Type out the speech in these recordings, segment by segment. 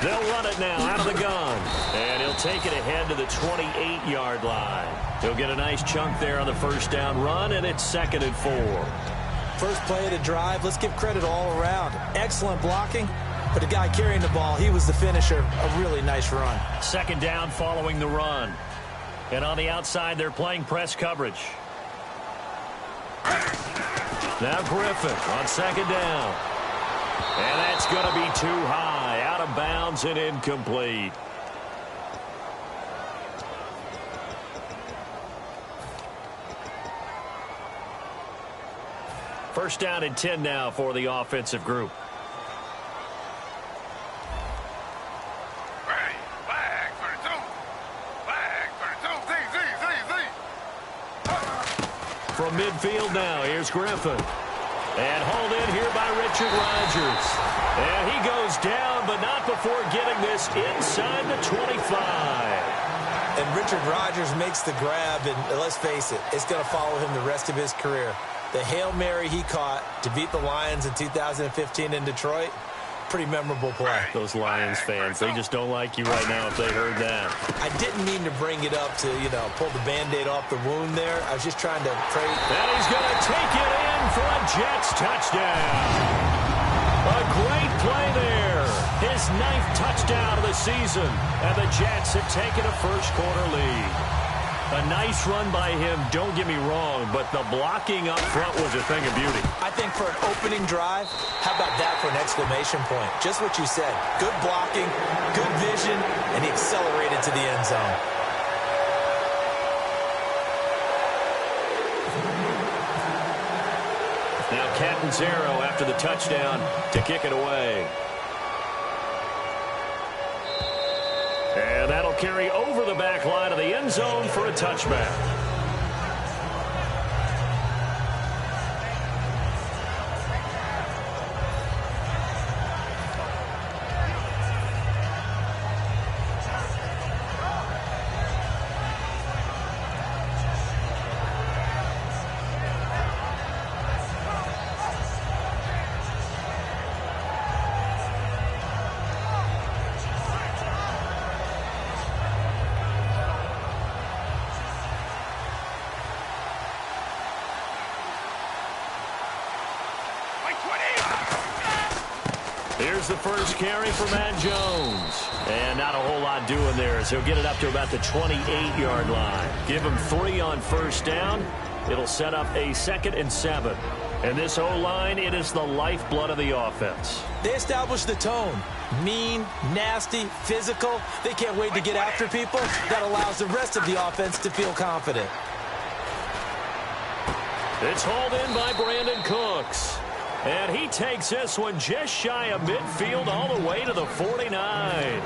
They'll run it now out of the gun. And he'll take it ahead to the 28-yard line. He'll get a nice chunk there on the first down run, and it's 2nd and 4. First play of the drive, let's give credit all around. Excellent blocking, but the guy carrying the ball, he was the finisher. A really nice run. 2nd down following the run. And on the outside, they're playing press coverage. Now Griffin on 2nd down. And that's going to be too high, out of bounds and incomplete. First down and 10 now for the offensive group. From midfield now, here's Griffin. And hauled in here by Richard Rodgers. And he goes down, but not before getting this inside the 25. And Richard Rodgers makes the grab, and let's face it, it's going to follow him the rest of his career. The Hail Mary he caught to beat the Lions in 2015 in Detroit, pretty memorable play. Those Lions fans, they just don't like you right now if they heard that. I didn't mean to bring it up to, pull the Band-Aid off the wound there. I was just trying to pray. And he's going to take it in for a Jets touchdown. A great play there. His 9th touchdown of the season. And the Jets have taken a first-quarter lead. A nice run by him, don't get me wrong, but the blocking up front was a thing of beauty. I think for an opening drive, how about that for an exclamation point? Just what you said. Good blocking, good vision, and he accelerated to the end zone. Now Catanzaro after the touchdown to kick it away. And that'll carry over the back line of the end zone for a touchback. Here's the first carry for Matt Jones. And not a whole lot doing there as he'll get it up to about the 28-yard line. Give him 3 on first down. It'll set up a 2nd and 7. And this O-line, it is the lifeblood of the offense. They establish the tone. Mean, nasty, physical. They can't wait to get after people. That allows the rest of the offense to feel confident. It's hauled in by Brandon Cooks. And he takes this one just shy of midfield all the way to the 49.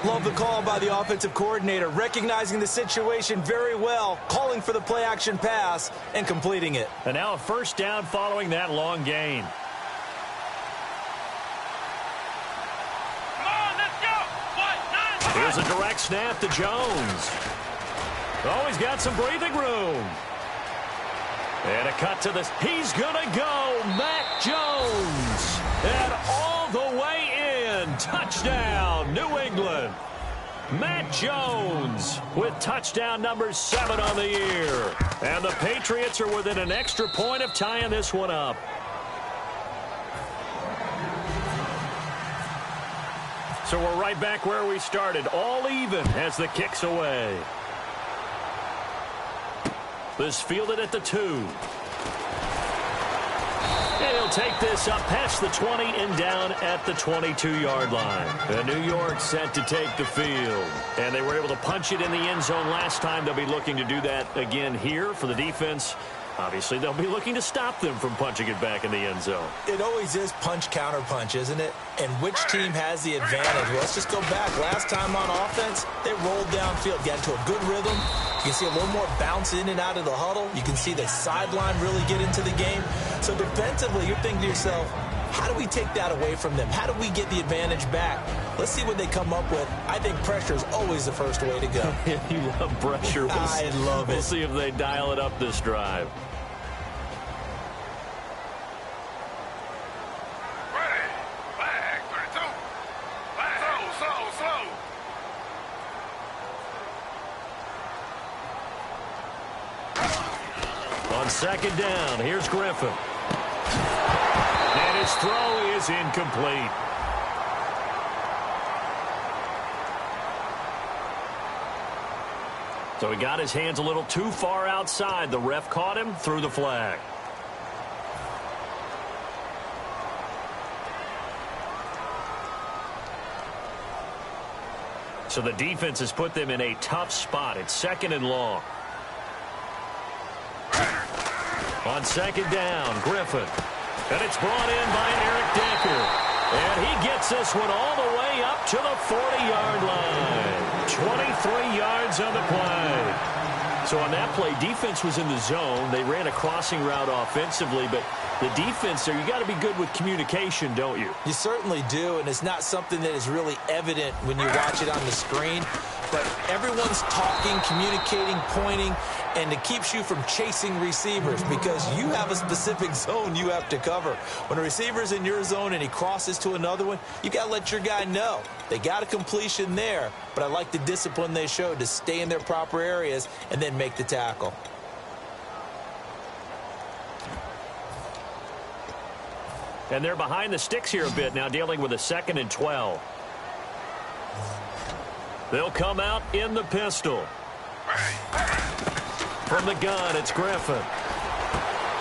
Love the call by the offensive coordinator, recognizing the situation very well, calling for the play-action pass, and completing it. And now a first down following that long gain. Come on, let's go. Here's a direct snap to Jones. Oh, he's got some breathing room. And a cut to this. He's going to go. Matt Jones. And all the way in. Touchdown, New England. Matt Jones with touchdown number 7 on the year. And the Patriots are within an extra point of tying this one up. So we're right back where we started. All even as the kick's away. This fielded at the 2. And he'll take this up past the 20 and down at the 22-yard line. And New York set to take the field. And they were able to punch it in the end zone last time. They'll be looking to do that again here for the defense. Obviously, they'll be looking to stop them from punching it back in the end zone. It always is punch-counter-punch, isn't it? And which team has the advantage? Well, let's just go back. Last time on offense, they rolled downfield, got into a good rhythm. You can see a little more bounce in and out of the huddle. You can see the sideline really get into the game. So defensively, you're thinking to yourself, how do we take that away from them? How do we get the advantage back? Let's see what they come up with. I think pressure is always the first way to go. You love pressure. I love it. We'll see if they dial it up this drive. On second down, here's Griffin. And his throw is incomplete. So he got his hands a little too far outside. The ref caught him, threw the flag. So the defense has put them in a tough spot. It's second and long. On second down, Griffin. And it's brought in by Eric Decker. And he gets this one all the way up to the 40-yard line. 23 yards on the play. So on that play, defense was in the zone. They ran a crossing route offensively, but the defense there, you got to be good with communication, don't you? You certainly do, and it's not something that is really evident when you watch it on the screen. But everyone's talking, communicating, pointing, and it keeps you from chasing receivers because you have a specific zone you have to cover. When a receiver's in your zone and he crosses to another one, you got to let your guy know. They got a completion there, but I like the discipline they showed to stay in their proper areas and then make the tackle. And they're behind the sticks here a bit now, dealing with a 2nd and 12. They'll come out in the pistol. From the gun, it's Griffin.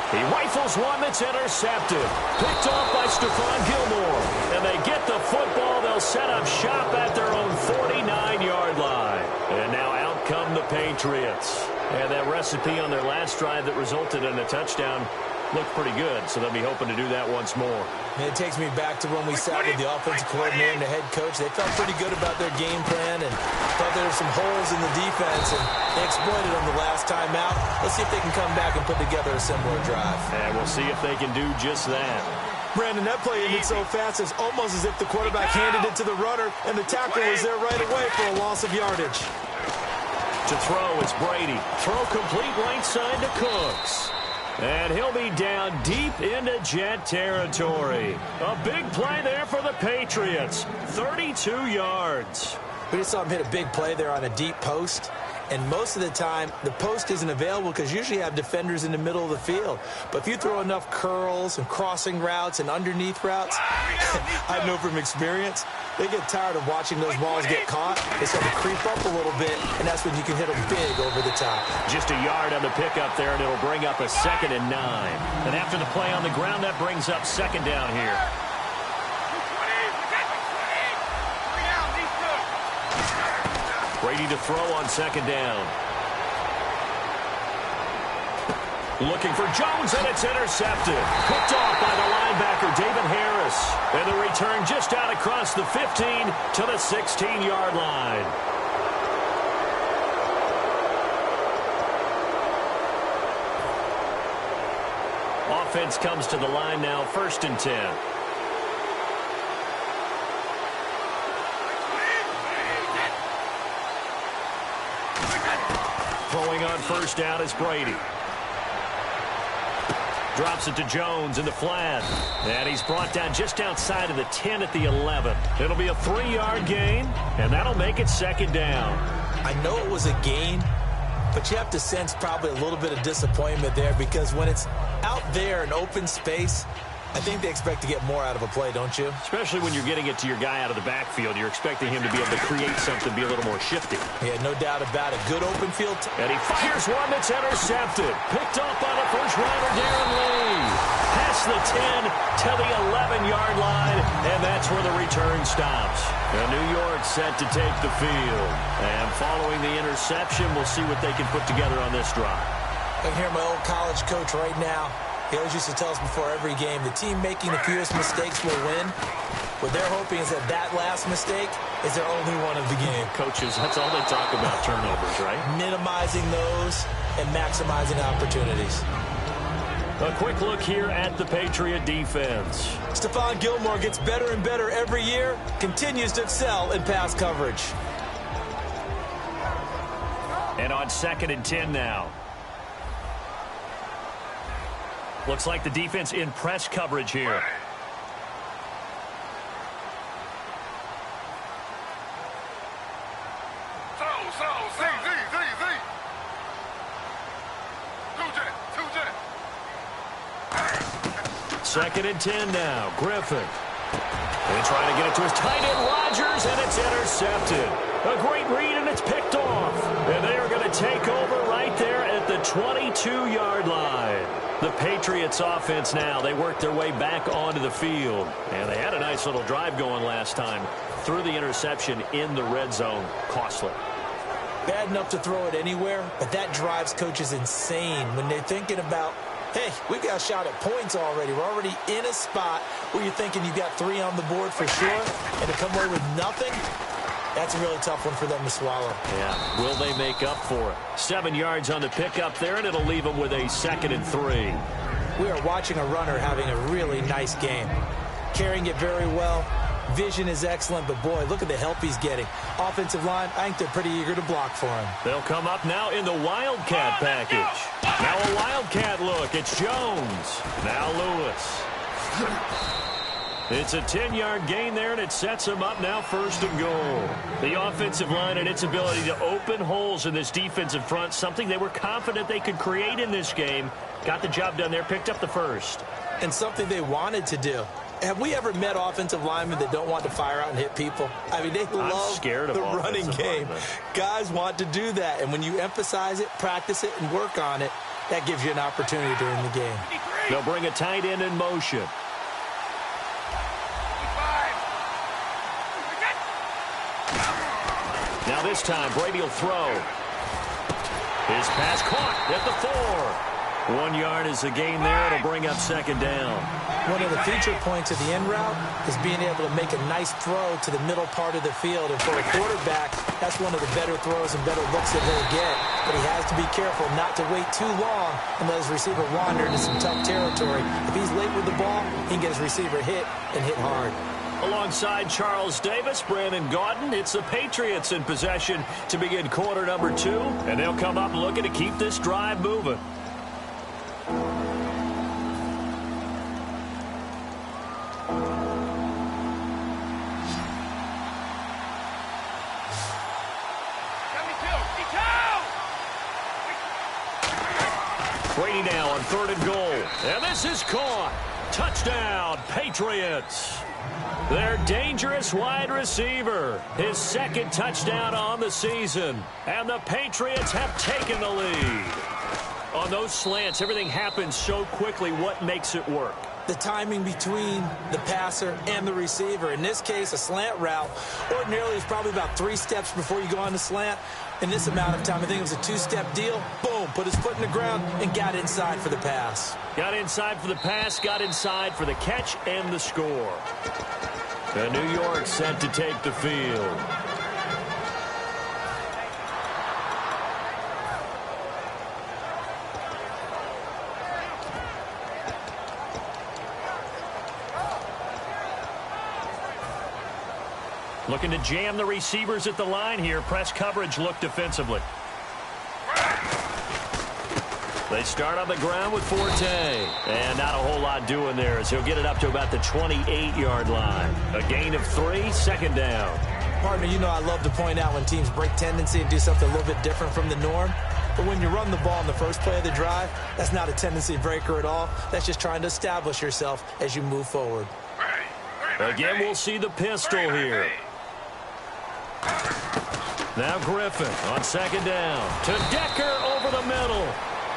He rifles one that's intercepted. Picked off by Stephon Gilmore. And they get the football. They'll set up shop at their own 49-yard line. And now out come the Patriots. And that recipe on their last drive that resulted in a touchdown looked pretty good, so they'll be hoping to do that once more. And it takes me back to when we sat with the offensive coordinator and the head coach. They felt pretty good about their game plan and thought there were some holes in the defense, and they exploited them the last time out. Let's see if they can come back and put together a similar drive. And we'll see if they can do just that. Brandon, that play ended so fast, it's almost as if the quarterback handed it to the runner, and the tackle was there right away for a loss of yardage. To throw, it's Brady. Throw complete right side to Cooks. And he'll be down deep into Jet territory. A big play there for the Patriots. 32 yards. We just saw him hit a big play there on a deep post. And most of the time, the post isn't available because usually you have defenders in the middle of the field. But if you throw enough curls and crossing routes and underneath routes, I know from experience, they get tired of watching those balls get caught. They start to creep up a little bit, and that's when you can hit them big over the top. Just a yard on the pickup there, and it'll bring up a 2nd and 9. And after the play on the ground, that brings up 2nd down here. Brady to throw on 2nd down. Looking for Jones, and it's intercepted. Picked off by the linebacker, David Harris. And the return just out across the 15 to the 16-yard line. Offense comes to the line now, 1st and 10. Throwing on 1st down is Brady. Drops it to Jones in the flat. And he's brought down just outside of the 10 at the 11. It'll be a 3-yard gain, and that'll make it 2nd down. I know it was a gain, but you have to sense probably a little bit of disappointment there because when it's out there in open space, I think they expect to get more out of a play, don't you? Especially when you're getting it to your guy out of the backfield. You're expecting him to be able to create something, be a little more shifty. Yeah, no doubt about it. Good open field. And he fires one that's intercepted. Picked off by the first-rounder, Darren Lee. Past the 10 to the 11-yard line, and that's where the return stops. And New York set to take the field. And following the interception, we'll see what they can put together on this drive. I can hear my old college coach right now. He always used to tell us before every game, the team making the fewest mistakes will win. What they're hoping is that that last mistake is their only one of the game. Coaches, that's all they talk about, turnovers, right? Minimizing those and maximizing opportunities. A quick look here at the Patriot defense. Stephon Gilmore gets better and better every year, continues to excel in pass coverage. And on 2nd and 10 now. Looks like the defense in press coverage here. Z. 2 jet. 2nd and 10 now. Griffin. They try to get it to his tight end, Rodgers, and it's intercepted. A great read, and it's picked off. And they are going to take over right there at the 22-yard line. The Patriots offense now, they work their way back onto the field. And they had a nice little drive going last time. Threw the interception in the red zone. Costly. Bad enough to throw it anywhere, but that drives coaches insane when they're thinking about, hey, we got a shot at points already. We're already in a spot where you're thinking you got 3 on the board for sure, and to come away with nothing, that's a really tough one for them to swallow. Yeah, will they make up for it? 7 yards on the pickup there, and it'll leave them with a 2nd and 3. We are watching a runner having a really nice game. Carrying it very well. Vision is excellent, but boy, look at the help he's getting. Offensive line, I think they're pretty eager to block for him. They'll come up now in the Wildcat package. Now a Wildcat look. It's Jones. Now Lewis. It's a 10-yard gain there, and it sets them up now 1st and goal. The offensive line and its ability to open holes in this defensive front, something they were confident they could create in this game. Got the job done there, picked up the 1st. And something they wanted to do. Have we ever met offensive linemen that don't want to fire out and hit people? I mean, they love the running game. Guys want to do that, and when you emphasize it, practice it, and work on it, that gives you an opportunity during the game. They'll bring a tight end in motion. Now this time, Brady will throw. His pass caught at the 4. 1 yard is the gain there. It'll bring up 2nd down. One of the feature points of the end route is being able to make a nice throw to the middle part of the field. And for a quarterback, that's one of the better throws and better looks that he'll get. But he has to be careful not to wait too long and let his receiver wander into some tough territory. If he's late with the ball, he can get his receiver hit and hit hard. Alongside Charles Davis, Brandon Gaudin, it's the Patriots in possession to begin quarter number 2. And they'll come up looking to keep this drive moving. Brady now on 3rd and goal. And this is caught. Touchdown, Patriots. Their dangerous wide receiver. His 2nd touchdown on the season. And the Patriots have taken the lead. On those slants, everything happens so quickly. What makes it work? The timing between the passer and the receiver. In this case, a slant route. Ordinarily, it's probably about 3 steps before you go on the slant. In this amount of time, I think it was a 2-step deal. Boom, put his foot in the ground and got inside for the pass. Got inside for the pass, got inside for the catch and the score. And New York set to take the field. Looking to jam the receivers at the line here. Press coverage look defensively. They start on the ground with Forte. And not a whole lot doing there as he'll get it up to about the 28-yard line. A gain of 3, 2nd down. Partner, you know I love to point out when teams break tendency and do something a little bit different from the norm. But when you run the ball in the first play of the drive, that's not a tendency breaker at all. That's just trying to establish yourself as you move forward. Again, we'll see the pistol here. Now Griffin on 2nd down. To Decker over the middle.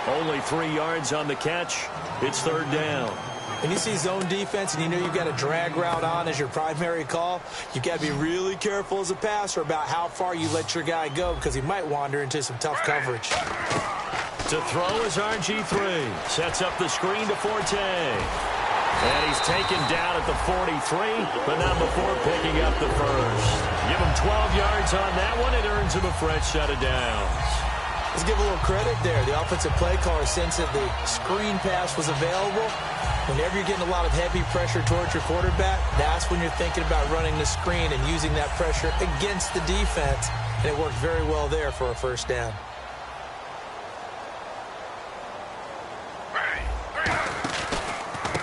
Only 3 yards on the catch. It's 3rd down. When you see zone defense and you know you've got a drag route on as your primary call, you've got to be really careful as a passer about how far you let your guy go because he might wander into some tough coverage. To throw is RG3. Sets up the screen to Forte. And he's taken down at the 43, but not before picking up the 1st. Give him 12 yards on that one. It earns him a fresh set of downs. Let's give a little credit there. The offensive play caller sensed that the screen pass was available. Whenever you're getting a lot of heavy pressure towards your quarterback, that's when you're thinking about running the screen and using that pressure against the defense. And it worked very well there for a 1st down.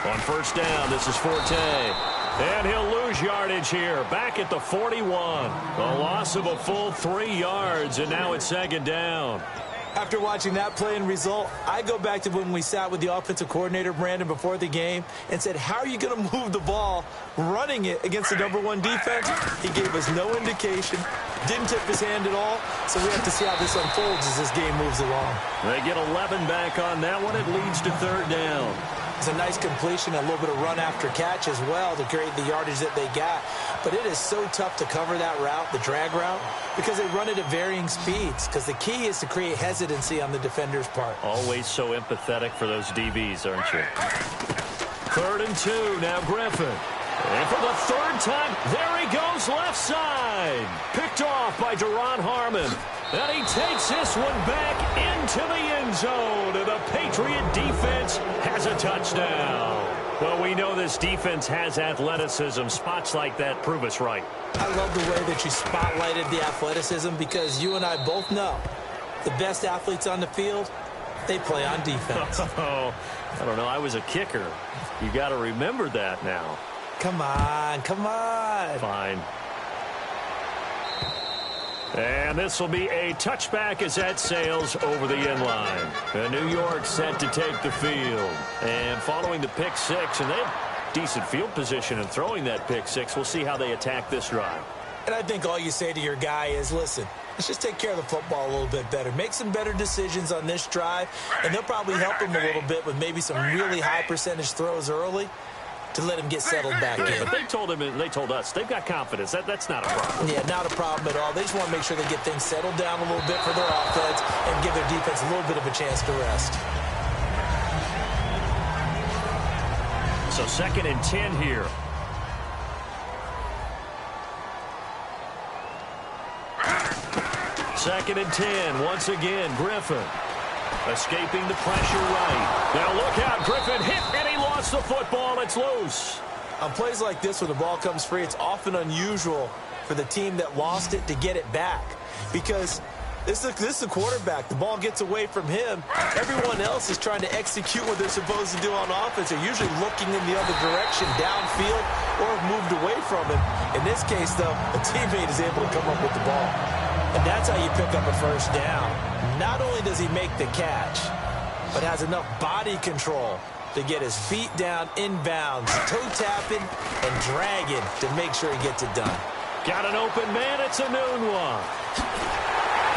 On 1st down, this is Forte. And he'll lose yardage here. Back at the 41. A loss of a full 3 yards, and now it's 2nd down. After watching that play and result, I go back to when we sat with the offensive coordinator, Brandon, before the game and said, how are you going to move the ball running it against the #1 defense? He gave us no indication, didn't tip his hand at all, so we have to see how this unfolds as this game moves along. They get 11 back on that one. It leads to 3rd down. It's a nice completion, a little bit of run after catch as well to create the yardage that they got. But it is so tough to cover that route, the drag route, because they run it at varying speeds. Because the key is to create hesitancy on the defender's part. Always so empathetic for those DBs, aren't you? 3rd and 2. Now Griffin. And for the 3rd time, there he goes left side. Picked off by Deron Harmon. And he takes this one back into the end zone. And the Patriot defense has a touchdown. Well, we know this defense has athleticism. Spots like that prove us right. I love the way that you spotlighted the athleticism because you and I both know the best athletes on the field, they play on defense. Oh, I don't know. I was a kicker. You got to remember that now. Come on, come on. Fine. And this will be a touchback as that sails over the end line. And New York set to take the field. And following the pick six, and they have decent field position in throwing that pick six. We'll see how they attack this drive. And I think all you say to your guy is, listen, let's just take care of the football a little bit better. Make some better decisions on this drive, and they'll probably help him a little bit with maybe some really high percentage throws early to let him get settled back in. But they told us they've got confidence. That's not a problem. Yeah, not a problem at all. They just want to make sure they get things settled down a little bit for their offense and give their defense a little bit of a chance to rest. So 2nd and 10 here. Second and 10. Once again, Griffin. Escaping the pressure right. Now look out. Griffin hit, and he lost the football. It's loose. On plays like this where the ball comes free, it's often unusual for the team that lost it to get it back. Because this is the quarterback. The ball gets away from him. Everyone else is trying to execute what they're supposed to do on offense. They're usually looking in the other direction, downfield, or have moved away from him. In this case, though, a teammate is able to come up with the ball. And that's how you pick up a 1st down. Not only does he make the catch, but has enough body control to get his feet down inbounds, toe tapping and dragging to make sure he gets it done. Got an open man. It's a noon one.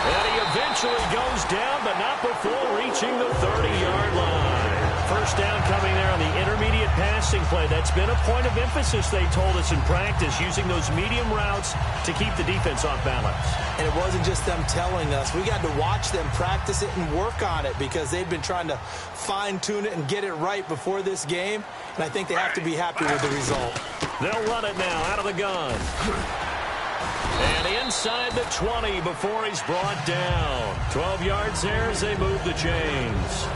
And he eventually goes down, but not before reaching the 30-yard line. 1st down coming there on the intermediate passing play. That's been a point of emphasis, they told us in practice, using those medium routes to keep the defense off balance. And it wasn't just them telling us. We got to watch them practice it and work on it because they've been trying to fine-tune it and get it right before this game. And I think they have to be happy with the result. They'll run it now out of the gun. And inside the 20 before he's brought down. 12 yards there as they move the chains.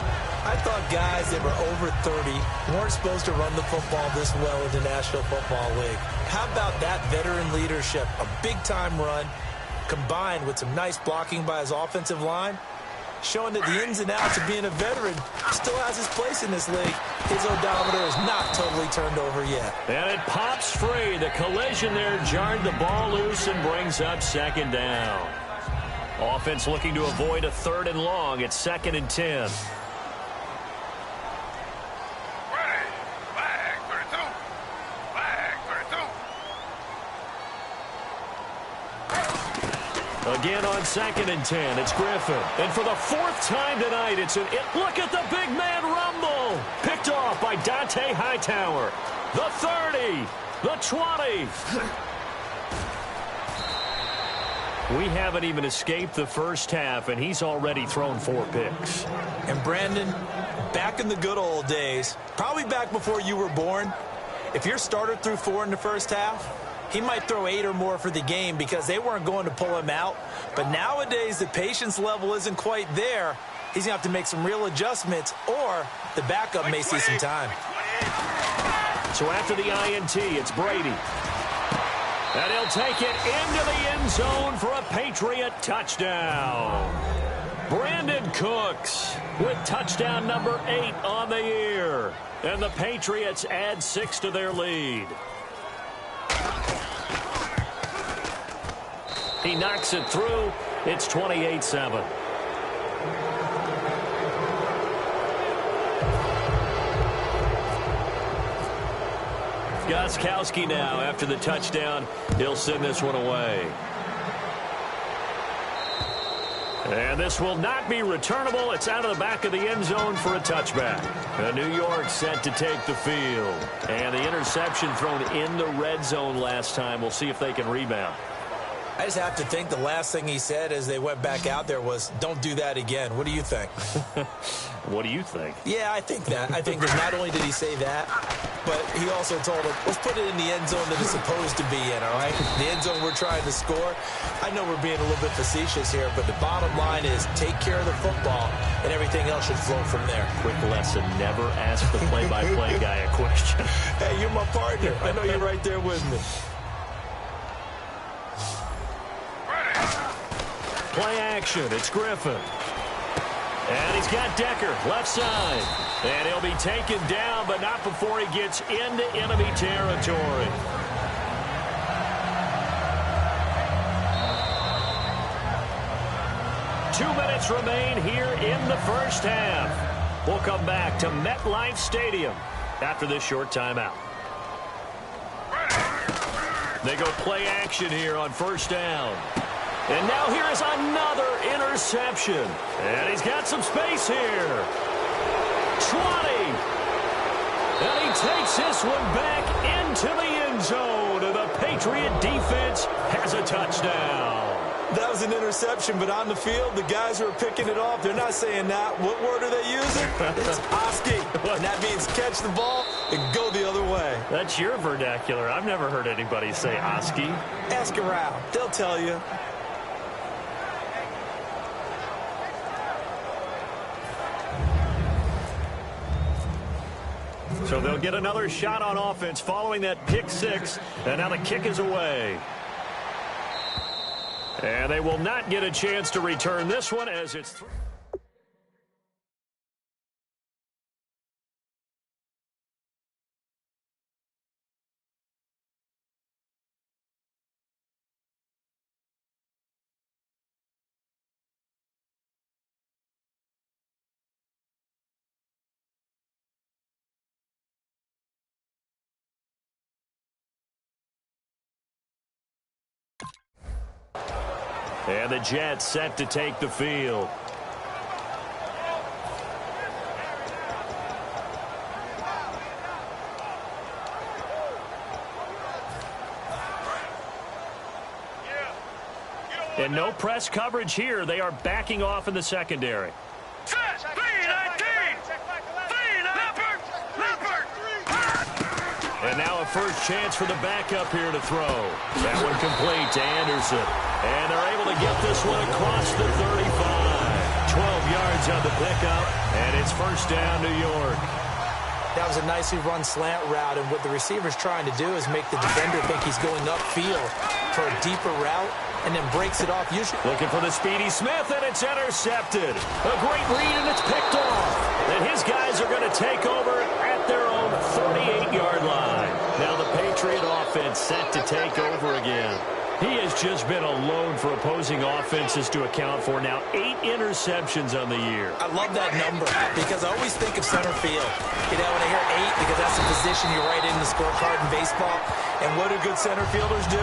I thought guys that were over 30 weren't supposed to run the football this well in the National Football League. How about that veteran leadership? A big-time run combined with some nice blocking by his offensive line, showing that the ins and outs of being a veteran still has his place in this league. His odometer is not totally turned over yet. And it pops free. The collision there jarred the ball loose and brings up 2nd down. Offense looking to avoid a 3rd and long. It's 2nd and 10. Again on 2nd and 10, it's Griffin. And for the 4th time tonight, look at the big man rumble. Picked off by Dante Hightower. The 30, the 20. We haven't even escaped the 1st half, and he's already thrown 4 picks. And Brandon, back in the good old days, probably back before you were born, if your starter threw 4 in the 1st half, he might throw 8 or more for the game because they weren't going to pull him out. But nowadays, the patience level isn't quite there. He's going to have to make some real adjustments, or the backup may see some time. So after the INT, it's Brady. And he'll take it into the end zone for a Patriot touchdown. Brandon Cooks with touchdown number 8 on the year. And the Patriots add 6 to their lead. He knocks it through. It's 28-7. Gostkowski now after the touchdown. He'll send this one away. And this will not be returnable. It's out of the back of the end zone for a touchback. New York set to take the field. And the interception thrown in the red zone last time. We'll see if they can rebound. I just have to think the last thing he said as they went back out there was, don't do that again. What do you think? What do you think? Yeah, I think that. I think that not only did he say that, but he also told him, let's put it in the end zone that it's supposed to be in, all right? The end zone we're trying to score. I know we're being a little bit facetious here, but the bottom line is take care of the football, and everything else should flow from there. Quick lesson, never ask the play-by-play guy a question. Hey, you're my partner. I know you're right there with me. Play action. It's Griffin. And he's got Decker left side. And he'll be taken down, but not before he gets into enemy territory. Two minutes remain here in the first half. We'll come back to MetLife Stadium after this short timeout. They go play action here on first down. And now here is another interception. And he's got some space here. 20. And he takes this one back into the end zone. And the Patriot defense has a touchdown. That was an interception, but on the field, the guys who are picking it off, they're not saying that. What word are they using? It's Oski. And that means catch the ball and go the other way. That's your vernacular. I've never heard anybody say Oski. Ask around. They'll tell you. So they'll get another shot on offense following that pick six. And now the kick is away. And they will not get a chance to return this one as it's... And the Jets set to take the field. And no press coverage here. They are backing off in the secondary. And now a first chance for the backup here to throw. That one complete to Anderson. And they're able to get this one across the 35. 12 yards on the pickup, and it's first down, New York. That was a nicely run slant route, and what the receiver's trying to do is make the defender think he's going upfield for a deeper route, and then breaks it off. Usually looking for the speedy Smith, and it's intercepted. A great read, and it's picked off. And his guys are going to take over at their own 38-yard line. Now the Patriot offense set to take over again. He has just been alone for opposing offenses to account for now 8 interceptions on the year. I love that number because I always think of center field. You know, when I hear 8, because that's the position you write in the scorecard in baseball. And what do good center fielders do?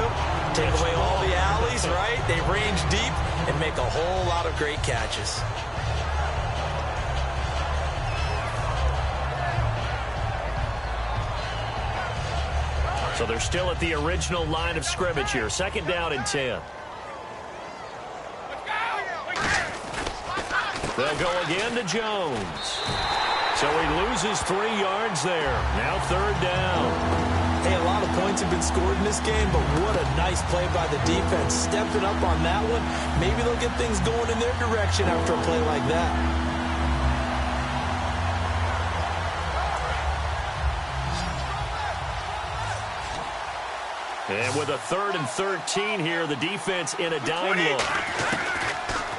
Take away all the alleys, right? They range deep and make a whole lot of great catches. So they're still at the original line of scrimmage here. Second down and 10. They'll go again to Jones. So he loses 3 yards there. Now third down. Hey, a lot of points have been scored in this game, but what a nice play by the defense. Stepping up on that one. Maybe they'll get things going in their direction after a play like that. And with a 3rd and 13 here, the defense in a dime look.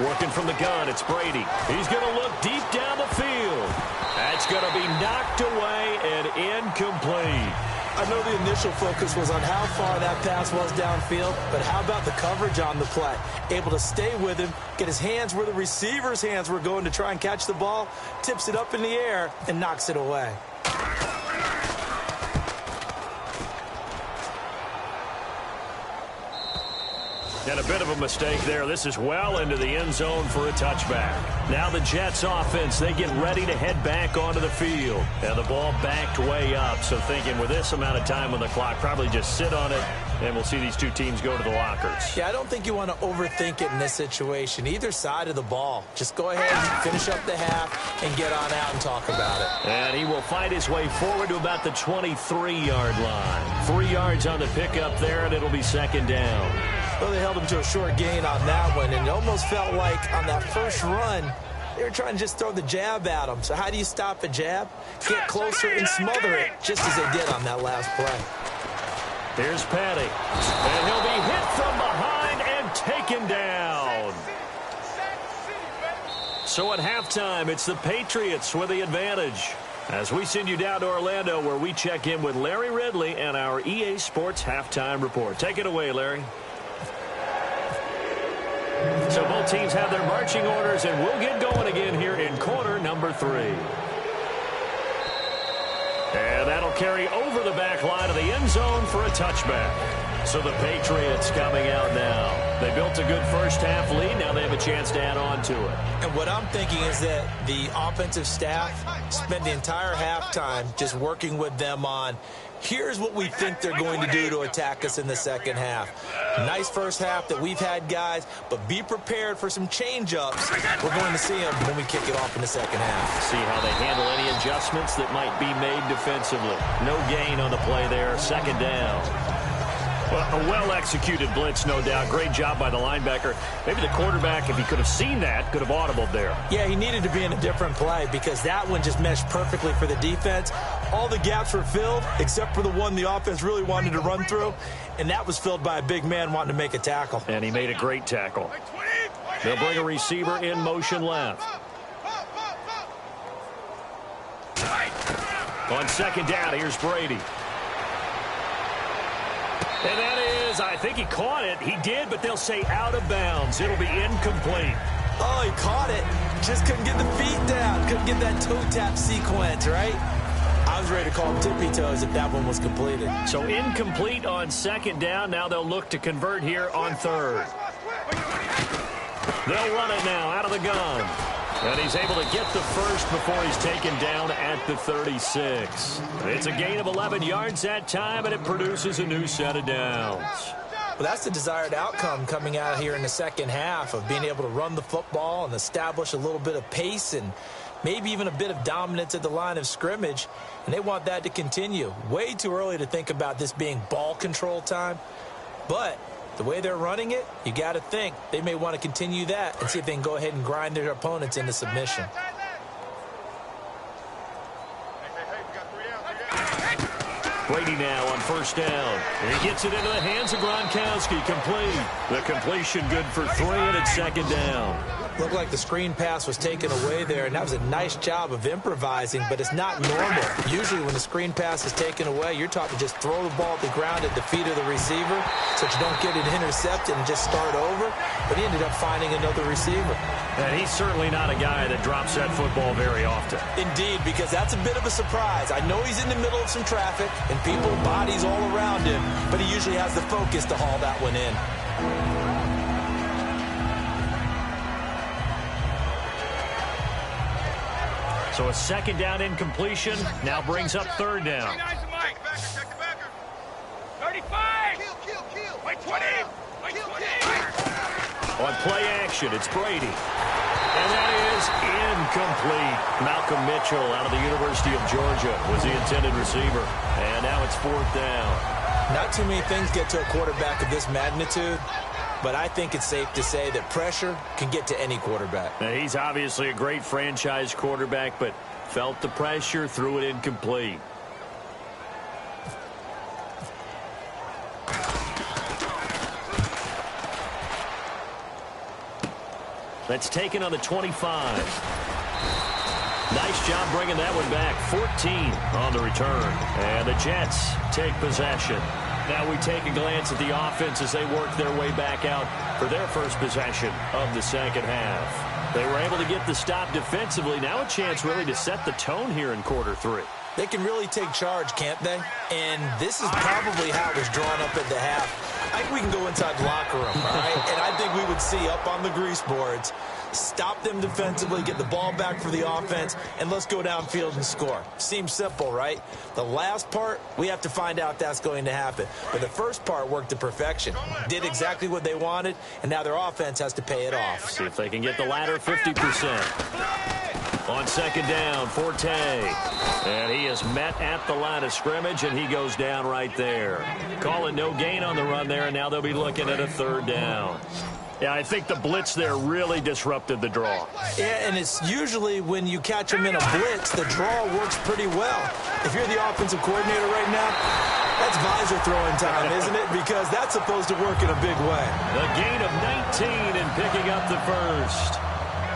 Working from the gun, it's Brady. He's going to look deep down the field. That's going to be knocked away and incomplete. I know the initial focus was on how far that pass was downfield, but how about the coverage on the play? Able to stay with him, get his hands where the receiver's hands were going to try and catch the ball, tips it up in the air, and knocks it away. And a bit of a mistake there. This is well into the end zone for a touchback. Now the Jets offense, they get ready to head back onto the field. And the ball backed way up. So thinking with this amount of time on the clock, probably just sit on it, and we'll see these two teams go to the lockers. Yeah, I don't think you want to overthink it in this situation. Either side of the ball. Just go ahead and finish up the half and get on out and talk about it. And he will fight his way forward to about the 23-yard line. 3 yards on the pickup there, and it'll be second down. Well, they held him to a short gain on that one, and it almost felt like on that first run, they were trying to just throw the jab at him. So how do you stop a jab? Get closer and smother it, just as they did on that last play. Here's Patty, and he'll be hit from behind and taken down. So at halftime, it's the Patriots with the advantage. As we send you down to Orlando, where we check in with Larry Ridley and our EA Sports Halftime Report. Take it away, Larry. So both teams have their marching orders, and we'll get going again here in quarter number 3. And that'll carry over the back line of the end zone for a touchback. So the Patriots coming out now. They built a good first half lead. Now they have a chance to add on to it. And what I'm thinking is that the offensive staff spent the entire halftime just working with them on, here's what we think they're going to do to attack us in the second half. Nice first half that we've had, guys, but be prepared for some change-ups. We're going to see them when we kick it off in the second half. See how they handle any adjustments that might be made defensively. No gain on the play there. Second down. Well, a well-executed blitz, no doubt. Great job by the linebacker. Maybe the quarterback, if he could have seen that, could have audibled there. Yeah, he needed to be in a different play because that one just meshed perfectly for the defense. All the gaps were filled except for the one the offense really wanted to run through, and that was filled by a big man wanting to make a tackle. And he made a great tackle. They'll bring a receiver in motion left. On second down, here's Brady. And that is, I think he caught it. He did, but they'll say out of bounds. It'll be incomplete. Oh, he caught it. Just couldn't get the feet down. Couldn't get that toe tap sequence, right? I was ready to call him tippy toes if that one was completed. So incomplete on second down. Now they'll look to convert here on third. They'll run it now out of the gun. And he's able to get the first before he's taken down at the 36. It's a gain of 11 yards that time, and it produces a new set of downs. Well, that's the desired outcome coming out here in the second half of being able to run the football and establish a little bit of pace and maybe even a bit of dominance at the line of scrimmage. And they want that to continue. Way too early to think about this being ball control time. But the way they're running it, you got to think they may want to continue that and see if they can go ahead and grind their opponents into submission. Brady now on first down. He gets it into the hands of Gronkowski. Complete. The completion good for 3, and it's second down. Looked like the screen pass was taken away there, and that was a nice job of improvising, but it's not normal. Usually when the screen pass is taken away, you're taught to just throw the ball at the ground at the feet of the receiver so that you don't get it intercepted and just start over, but he ended up finding another receiver. And he's certainly not a guy that drops that football very often. Indeed, because that's a bit of a surprise. I know he's in the middle of some traffic and people, bodies all around him, but he usually has the focus to haul that one in. So a second down incompletion now brings up third down. 35. Wait, 20. Wait, 20. On play action, it's Brady. And that is incomplete. Malcolm Mitchell out of the University of Georgia was the intended receiver. And now it's fourth down. Not too many things get to a quarterback of this magnitude, but I think it's safe to say that pressure can get to any quarterback. Now, he's obviously a great franchise quarterback, but felt the pressure, threw it incomplete. That's taken on the 25. Nice job bringing that one back. 14 on the return. And the Jets take possession. Now we take a glance at the offense as they work their way back out for their first possession of the second half. They were able to get the stop defensively. Now a chance really to set the tone here in quarter 3. They can really take charge, can't they? And this is probably how it was drawn up at the half. I think we can go inside the locker room, all right? And I think we would see up on the grease boards, stop them defensively, get the ball back for the offense, and let's go downfield and score. Seems simple, right? The last part, we have to find out if that's going to happen. But the first part worked to perfection. Did exactly what they wanted, and now their offense has to pay it off. See if they can get the latter 50%. On second down, Forte. And he is met at the line of scrimmage, and he goes down right there. Call it no gain on the run there, and now they'll be looking at a third down. Yeah, I think the blitz there really disrupted the draw. Yeah, and it's usually when you catch them in a blitz, the draw works pretty well. If you're the offensive coordinator right now, that's visor throwing time, isn't it? Because that's supposed to work in a big way. The gain of 19 and picking up the first.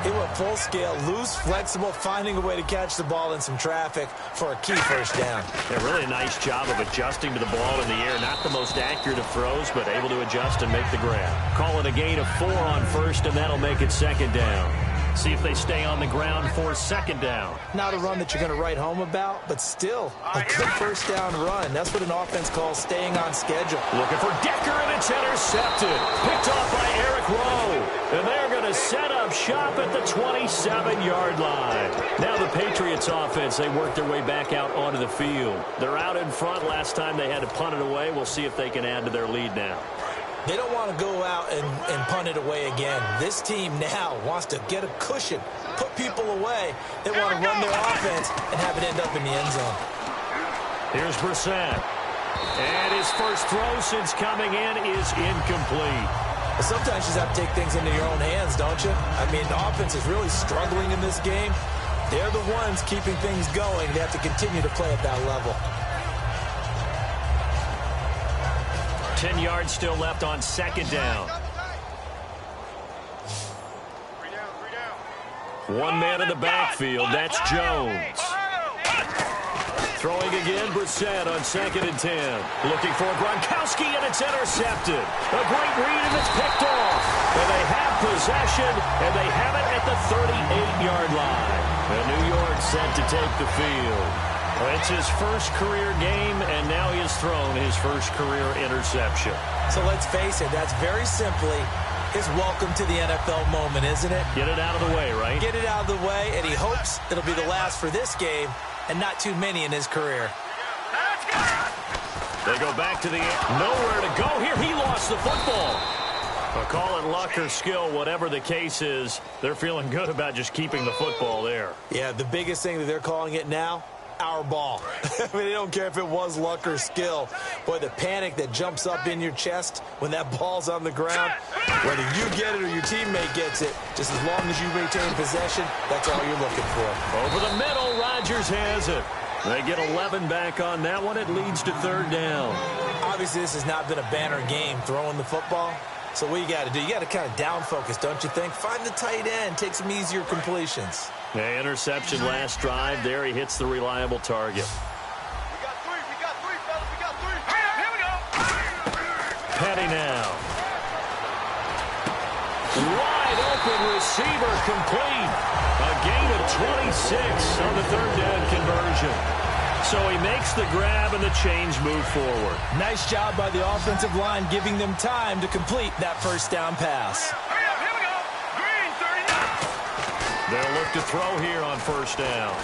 He went full scale, loose, flexible, finding a way to catch the ball in some traffic for a key first down. Yeah, really a nice job of adjusting to the ball in the air. Not the most accurate of throws, but able to adjust and make the grab. Call it a gain of 4 on first, and that'll make it second down. See if they stay on the ground for second down. Not a run that you're going to write home about, but still a good first down run. That's what an offense calls staying on schedule. Looking for Decker, and it's intercepted. Picked off by Eric Rowe. And they're going to set up shop at the 27-yard line. Now the Patriots offense, they work their way back out onto the field. They're out in front. Last time they had to punt it away. We'll see if they can add to their lead now. They don't want to go out and punt it away again. This team now wants to get a cushion, put people away. They want to run their offense and have it end up in the end zone. Here's Brissett. And his first throw since coming in is incomplete. But sometimes you just have to take things into your own hands, don't you? I mean, the offense is really struggling in this game. They're the ones keeping things going. They have to continue to play at that level. 10 yards still left on second down. 1 man in the backfield. That's Jones. Throwing again, Brissett on second and 10. Looking for Gronkowski, and it's intercepted. A great read, and it's picked off. And they have possession, and they have it at the 38-yard line. And New York set to take the field. It's his first career game, and now he has thrown his first career interception. So let's face it, that's very simply his welcome to the NFL moment, isn't it? Get it out of the way, right? Get it out of the way, and he hopes it'll be the last for this game and not too many in his career. They go back to the end. Nowhere to go here. He lost the football. But call it luck or skill, whatever the case is, they're feeling good about just keeping the football there. Yeah, the biggest thing that they're calling it now, our ball. I mean, they don't care if it was luck or skill. Boy, the panic that jumps up in your chest when that ball's on the ground, whether you get it or your teammate gets it, just as long as you retain possession, that's all you're looking for. Over the middle, Rodgers has it. They get 11 back on that one. It leads to third down. Obviously, this has not been a banner game throwing the football. So what you got to do, you got to kind of down focus, don't you think? Find the tight end, take some easier completions. Yeah, interception last drive. There he hits the reliable target. We got three, fellas, we got three. Here we go. Petty now. Wide open receiver complete. A gain of 26 on the third down conversion. So he makes the grab and the chains move forward. Nice job by the offensive line giving them time to complete that first down pass. Here we go. Green, 39. They'll look to throw here on first down.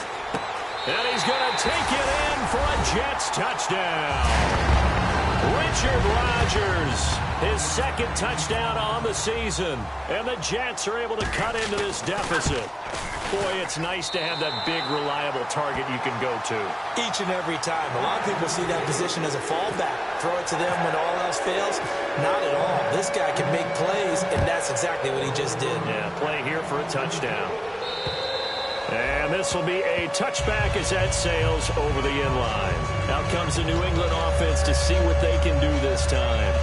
And he's going to take it in for a Jets touchdown. Richard Rodgers, his second touchdown on the season. And the Jets are able to cut into this deficit. Boy, it's nice to have that big, reliable target you can go to. Each and every time. A lot of people see that position as a fallback. Throw it to them when all else fails. Not at all. This guy can make plays, and that's exactly what he just did. Yeah, play here for a touchdown. And this will be a touchback as that sails over the end line. Out comes the New England offense to see what they can do this time.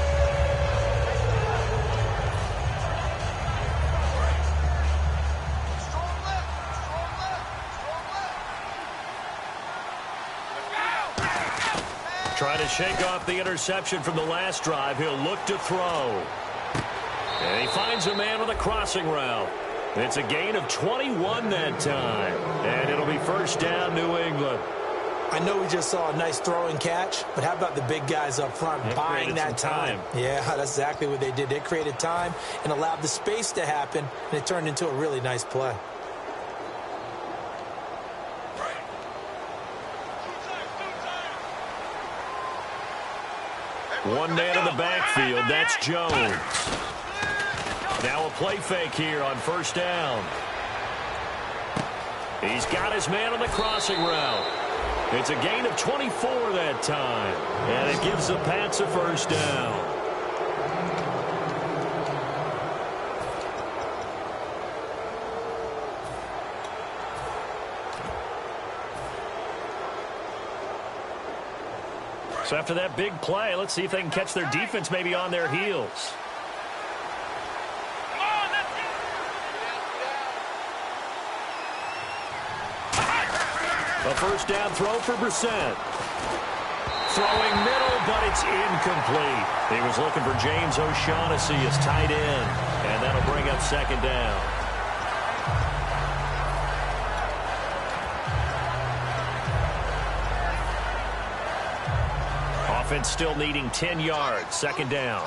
Trying to shake off the interception from the last drive. He'll look to throw. And he finds a man with a crossing route. It's a gain of 21 that time. And it'll be first down, New England. I know we just saw a nice throw and catch, but how about the big guys up front buying that time? Yeah, that's exactly what they did. They created time and allowed the space to happen, and it turned into a really nice play. One man in the backfield, that's Jones. Now a play fake here on first down. He's got his man on the crossing route. It's a gain of 24 that time, and it gives the Pats a first down. So after that big play, let's see if they can catch their defense maybe on their heels. A first down throw for Brissett. Throwing middle, but it's incomplete. He was looking for James O'Shaughnessy as tight end, and that'll bring up second down. Offense still needing 10 yards. Second down.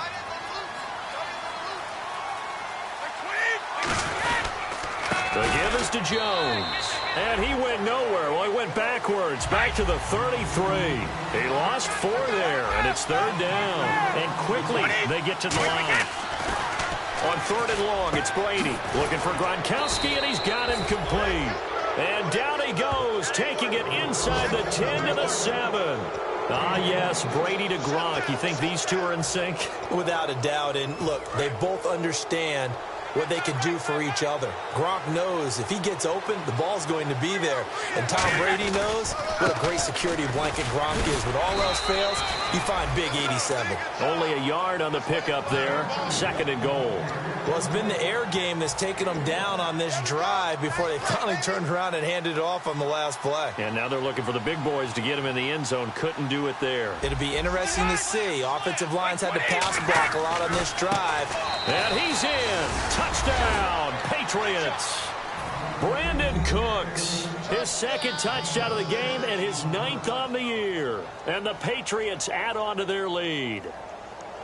The give is to Jones. And he went nowhere. Well, he went backwards, back to the 33. He lost 4 there, and it's third down. And quickly, they get to the line. On third and long, it's Brady looking for Gronkowski, and he's got him complete. And down he goes, taking it inside the 10 to the 7. Ah, yes, Brady to Gronk. You think these two are in sync? Without a doubt. And look, they both understand what they can do for each other. Gronk knows if he gets open, the ball's going to be there. And Tom Brady knows what a great security blanket Gronk is. When all else fails, you find big 87. Only a yard on the pickup there. Second and goal. Well, it's been the air game that's taken them down on this drive before they finally turned around and handed it off on the last play. And now they're looking for the big boys to get him in the end zone. Couldn't do it there. It'll be interesting to see. Offensive lines had to pass block a lot on this drive. And he's in. Touchdown, Patriots. Brandon Cooks, his second touchdown of the game and his 9th on the year. And the Patriots add on to their lead.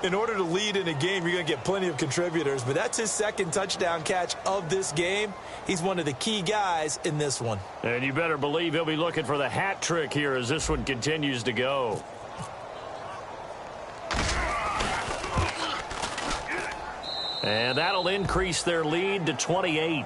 In order to lead in a game, you're going to get plenty of contributors, but that's his second touchdown catch of this game. He's one of the key guys in this one. And you better believe he'll be looking for the hat trick here as this one continues to go. And that'll increase their lead to 28.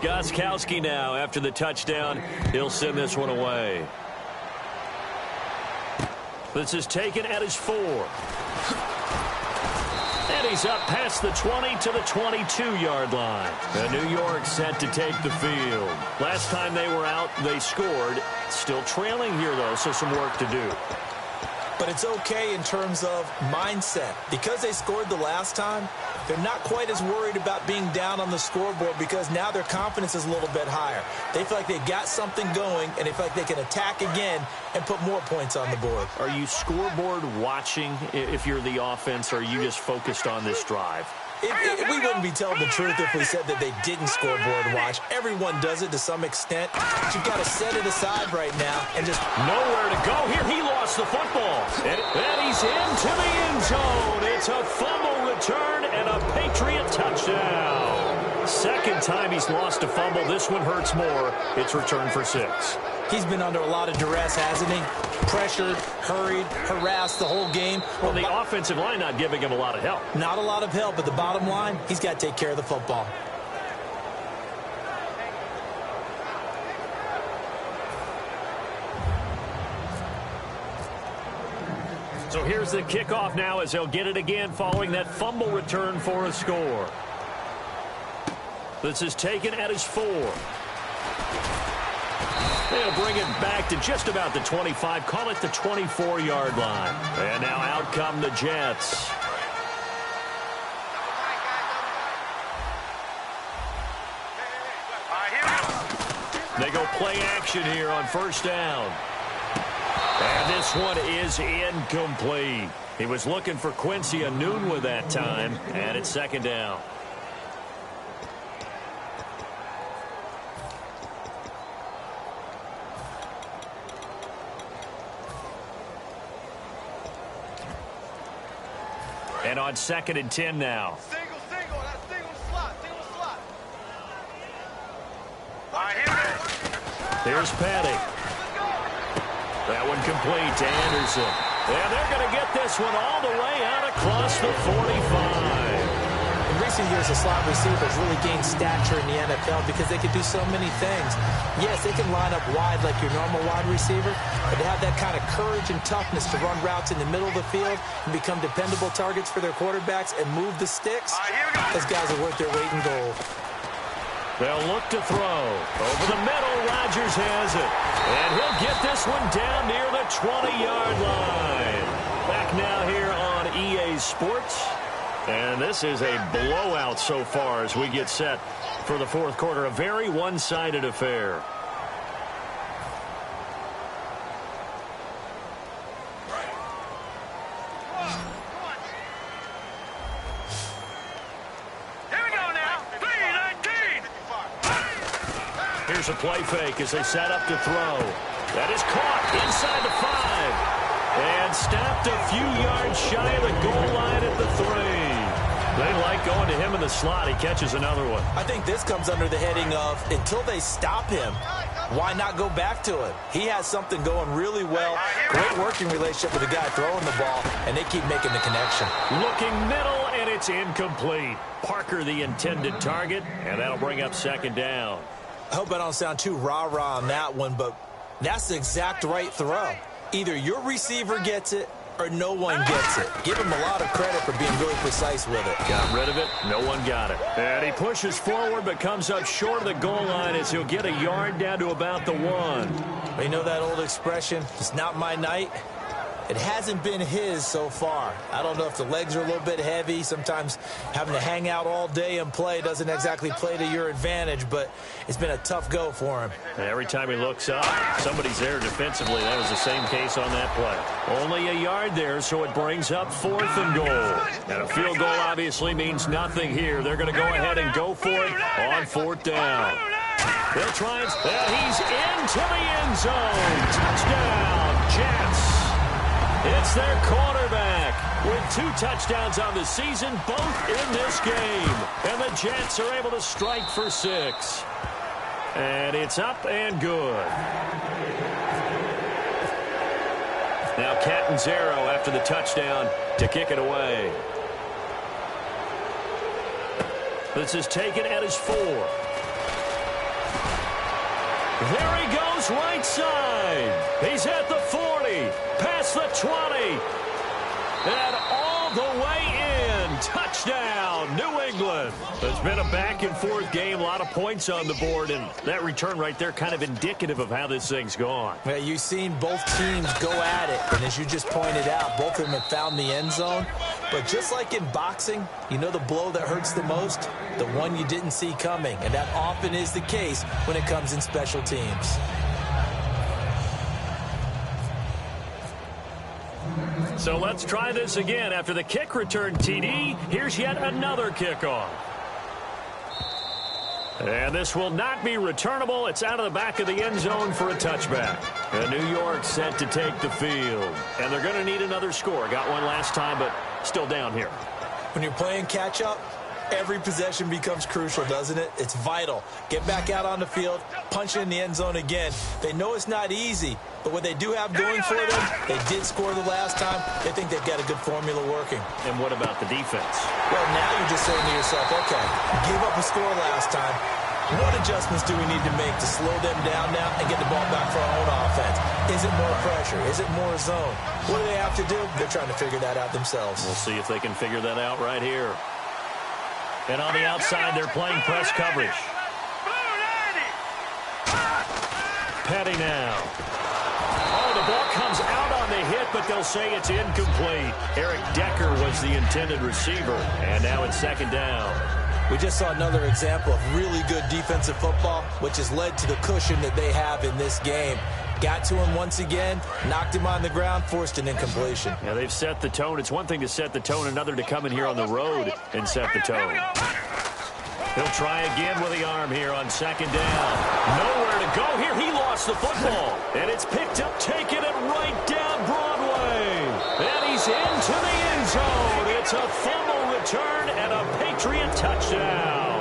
Gostkowski now after the touchdown. He'll send this one away. This is taken at his 4. And he's up past the 20 to the 22-yard line. And New York set to take the field. Last time they were out, they scored. Still trailing here, though, so some work to do. But it's okay in terms of mindset. Because they scored the last time, they're not quite as worried about being down on the scoreboard because now their confidence is a little bit higher. They feel like they've got something going, and they feel like they can attack again and put more points on the board. Are you scoreboard watching if you're the offense, or are you just focused on this drive? We wouldn't be telling the truth if we said that they didn't scoreboard watch. Everyone does it to some extent. But you've got to set it aside right now and just... Nowhere to go here. He lost the football. And he's into the end zone. It's a fumble return and a Patriot touchdown. Second time he's lost a fumble. This one hurts more. It's returned for 6. He's been under a lot of duress, hasn't he? Pressured, hurried, harassed the whole game. Well, the offensive line not giving him a lot of help. Not a lot of help, but the bottom line, he's got to take care of the football. So here's the kickoff now as they'll get it again following that fumble return for a score. This is taken at his 4. They'll bring it back to just about the 25. Call it the 24-yard line. And now out come the Jets. They go play action here on first down. And this one is incomplete. He was looking for Quincy Enunwa that time, and it's second down. And on 2nd and 10 now. Single. That's single slot. All right, here we go. Here's Petty. That one complete to Anderson. And they're going to get this one all the way out across the 45. In recent years, the slot receivers really gained stature in the NFL because they could do so many things. Yes, they can line up wide like your normal wide receiver, but to have that kind of courage and toughness to run routes in the middle of the field and become dependable targets for their quarterbacks and move the sticks, those guys are worth their weight in gold. They'll look to throw. Over the middle, Rodgers has it. And he'll get this one down near the 20-yard line. Back now here on EA Sports. And this is a blowout so far as we get set for the fourth quarter. A very one-sided affair. Here's a play fake as they set up to throw. That is caught inside the 5. And stopped a few yards shy of the goal line at the 3. They like going to him in the slot. He catches another one. I think this comes under the heading of, until they stop him, why not go back to it? He has something going really well. Great working relationship with the guy throwing the ball, and they keep making the connection. Looking middle, and it's incomplete. Parker the intended target, and that'll bring up second down. I hope I don't sound too rah-rah on that one, but that's the exact right throw. Either your receiver gets it or no one gets it. Give him a lot of credit for being really precise with it. Got rid of it. No one got it. And he pushes forward but comes up short of the goal line as he'll get a yard down to about the 1. You know that old expression, it's not my night? It hasn't been his so far. I don't know if the legs are a little bit heavy. Sometimes having to hang out all day and play doesn't exactly play to your advantage, but it's been a tough go for him. Every time he looks up, somebody's there defensively. That was the same case on that play. Only a yard there, so it brings up 4th and goal. And a field goal obviously means nothing here. They're going to go ahead and go for it on 4th down. They'll try and he's into the end zone. Touchdown, Jets. It's their quarterback with 2 touchdowns on the season, both in this game. And the Jets are able to strike for 6. And it's up and good. Now Catanzaro after the touchdown to kick it away. This is taken at his 4. There he goes right side. He's at the 40, past the 20, and all the way in. Touchdown, New England. It's been a back-and-forth game, a lot of points on the board, and that return right there kind of indicative of how this thing's gone. Yeah, you've seen both teams go at it, and as you just pointed out, both of them have found the end zone. But just like in boxing, you know the blow that hurts the most? The one you didn't see coming, and that often is the case when it comes in special teams. So let's try this again. After the kick return TD, here's yet another kickoff. And this will not be returnable. It's out of the back of the end zone for a touchback. And New York set to take the field. And they're going to need another score. Got one last time, but still down here. When you're playing catch-up, every possession becomes crucial, doesn't it? It's vital. Get back out on the field, punch it in the end zone again. They know it's not easy, but what they do have going for them, they did score the last time. They think they've got a good formula working. And what about the defense? Well, now you're just saying to yourself, okay, give up a score last time. What adjustments do we need to make to slow them down now and get the ball back for our own offense? Is it more pressure? Is it more zone? What do they have to do? They're trying to figure that out themselves. We'll see if they can figure that out right here. And on the outside, they're playing press coverage. Petty now. Oh, the ball comes out on the hit, but they'll say it's incomplete. Eric Decker was the intended receiver, and now it's second down. We just saw another example of really good defensive football, which has led to the cushion that they have in this game. Got to him once again, knocked him on the ground, forced an incompletion. Yeah, they've set the tone. It's one thing to set the tone, another to come in here on the road and set the tone. He'll try again with the arm here on second down. Nowhere to go here. He lost the football. And it's picked up, taking it right down Broadway. And he's into the end zone. It's a fumble return and a Patriot touchdown.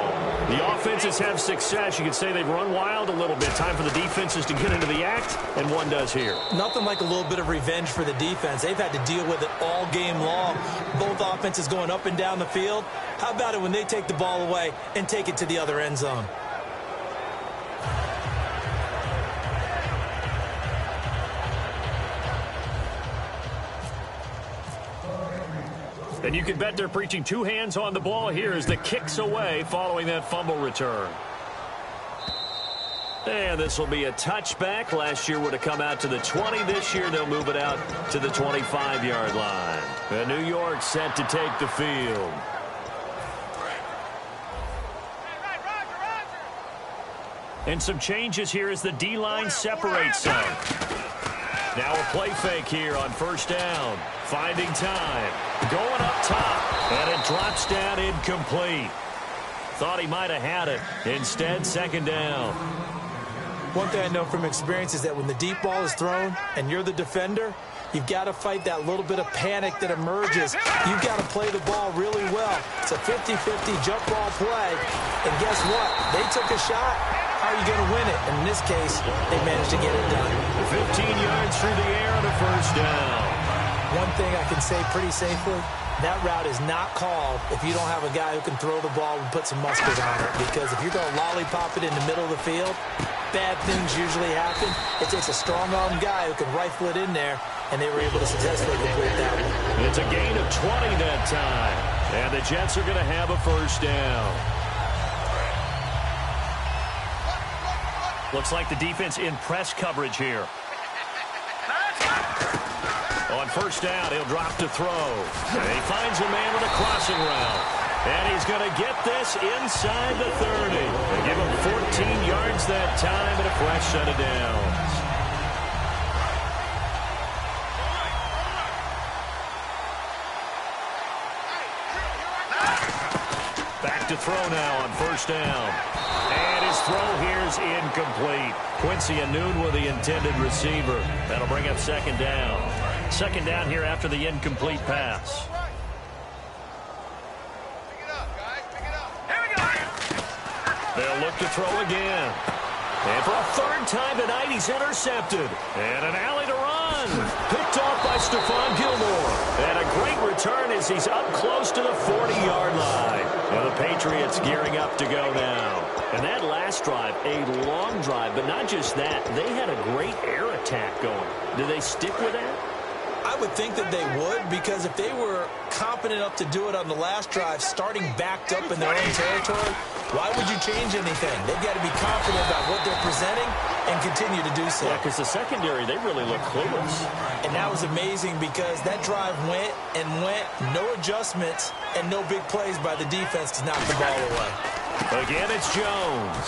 The offenses have success. You could say they've run wild a little bit. Time for the defenses to get into the act, and one does here. Nothing like a little bit of revenge for the defense. They've had to deal with it all game long. Both offenses going up and down the field. How about it when they take the ball away and take it to the other end zone? And you can bet they're preaching two hands on the ball here as the kick's away following that fumble return. And this will be a touchback. Last year would have come out to the 20. This year they'll move it out to the 25-yard line. And New York set to take the field. And some changes here as the D-line separates some. Now a play fake here on first down. Finding time. Going up top. And it drops down incomplete. Thought he might have had it. Instead, second down. One thing I know from experience is that when the deep ball is thrown and you're the defender, you've got to fight that little bit of panic that emerges. You've got to play the ball really well. It's a 50-50 jump ball play. And guess what? They took a shot. How are you going to win it? And in this case, they managed to get it done. 15 yards through the air and a first down. One thing I can say pretty safely, that route is not called if you don't have a guy who can throw the ball and put some muscle on it. Because if you're going to lollipop it in the middle of the field, bad things usually happen. It takes a strong-armed guy who can rifle it in there, and they were able to successfully complete that one. It's a gain of 20 that time. And the Jets are going to have a first down. Looks like the defense in press coverage here. On first down, he'll drop to throw. And he finds a man with a crossing route. And he's going to get this inside the 30. They give him 14 yards that time and a fresh set of downs. Back to throw now on first down. And his throw here is incomplete. Quincy Anoon with the intended receiver. That'll bring up second down. Second down here after the incomplete pass. Pick it up, guys. Pick it up. Here we go. They'll look to throw again. And for a third time tonight, he's intercepted. And an alley to run. Picked off by Stephon Gilmore. And a great return as he's up close to the 40-yard line. And the Patriots gearing up to go now. And that last drive, a long drive, but not just that. They had a great air attack going. Do they stick with that? I would think that they would, because if they were confident enough to do it on the last drive, starting backed up in their own territory, why would you change anything? They've got to be confident about what they're presenting and continue to do so. Yeah, because the secondary, they really look clueless. And that was amazing because that drive went and went, no adjustments, and no big plays by the defense to knock the ball away. Again, it's Jones.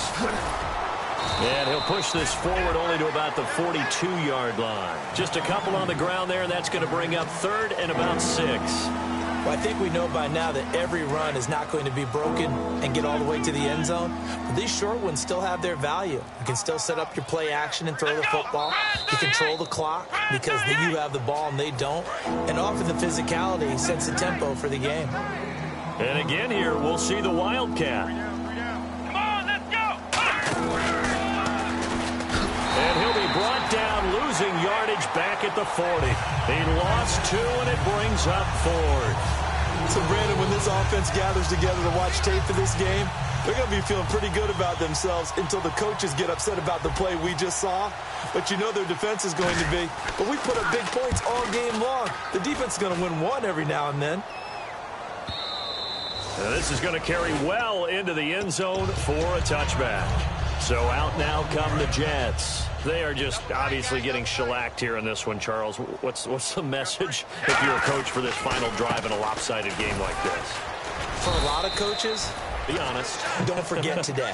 And he'll push this forward only to about the 42-yard line. Just a couple on the ground there, and that's going to bring up third and about 6. Well, I think we know by now that every run is not going to be broken and get all the way to the end zone. But these short ones still have their value. You can still set up your play action and throw the football. You control the clock because you have the ball and they don't. And often the physicality sets the tempo for the game. And again here, we'll see the Wildcat. And he'll be brought down, losing yardage back at the 40. He lost 2, and it brings up 4. So, Brandon, when this offense gathers together to watch tape for this game, they're going to be feeling pretty good about themselves until the coaches get upset about the play we just saw. But you know their defense is going to be. But we put up big points all game long. The defense is going to win one every now and then. And this is going to carry well into the end zone for a touchback. So out now come the Jets. They are just obviously getting shellacked here in this one, Charles. What's the message if you're a coach for this final drive in a lopsided game like this? For a lot of coaches, be honest. don't forget today.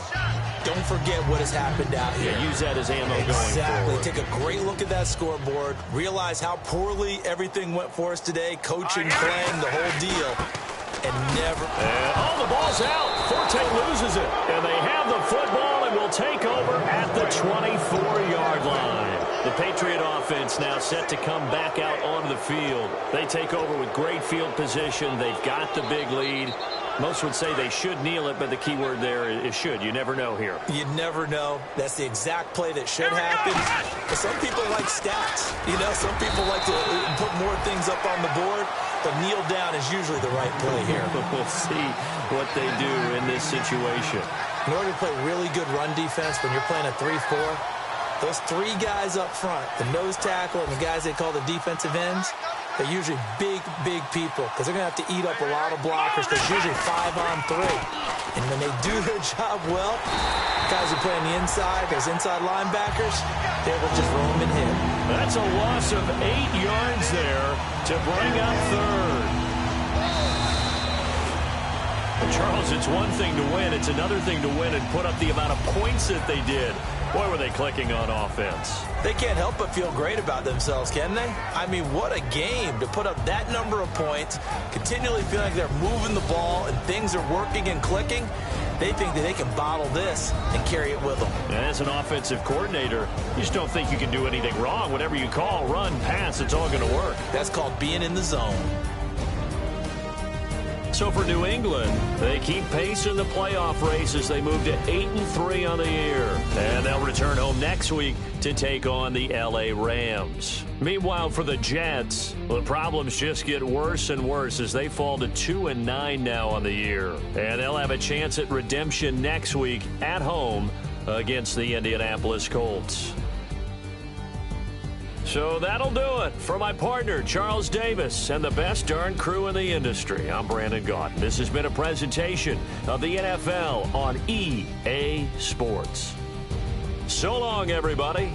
don't forget what has happened out here. Yeah, use that as ammo going forward. Exactly. Take a great look at that scoreboard. Realize how poorly everything went for us today. Coaching, playing, the whole deal. And never... the ball's out. Forte loses it. And they have the football and will take over at the 24-yard line. The Patriot offense now set to come back out onto the field. They take over with great field position. They've got the big lead. Most would say they should kneel it, but the key word there is should. You never know here. You never know. That's the exact play that should happen. But some people like stats. You know, some people like to put more things up on the board, but kneel down is usually the right play here. We'll see what they do in this situation. In order to play really good run defense when you're playing a 3-4, those three guys up front, the nose tackle and the guys they call the defensive ends, they're usually big, big people because they're going to have to eat up a lot of blockers because usually 5-on-3. And when they do their job well, guys who play on the inside, those inside linebackers, they will just roam and hit. That's a loss of 8 yards there to bring up third. Charles, it's one thing to win. It's another thing to win and put up the amount of points that they did. Boy, were they clicking on offense. They can't help but feel great about themselves, can they? I mean, what a game to put up that number of points, continually feeling like they're moving the ball and things are working and clicking. They think that they can bottle this and carry it with them. And as an offensive coordinator, you just don't think you can do anything wrong. Whatever you call, run, pass, it's all going to work. That's called being in the zone. So for New England, they keep pace in the playoff race as they move to 8-3 on the year. And they'll return home next week to take on the L.A. Rams. Meanwhile, for the Jets, the problems just get worse and worse as they fall to 2-9 now on the year. And they'll have a chance at redemption next week at home against the Indianapolis Colts. So that'll do it. For my partner, Charles Davis, and the best darn crew in the industry, I'm Brandon Gaudin. This has been a presentation of the NFL on EA Sports. So long, everybody.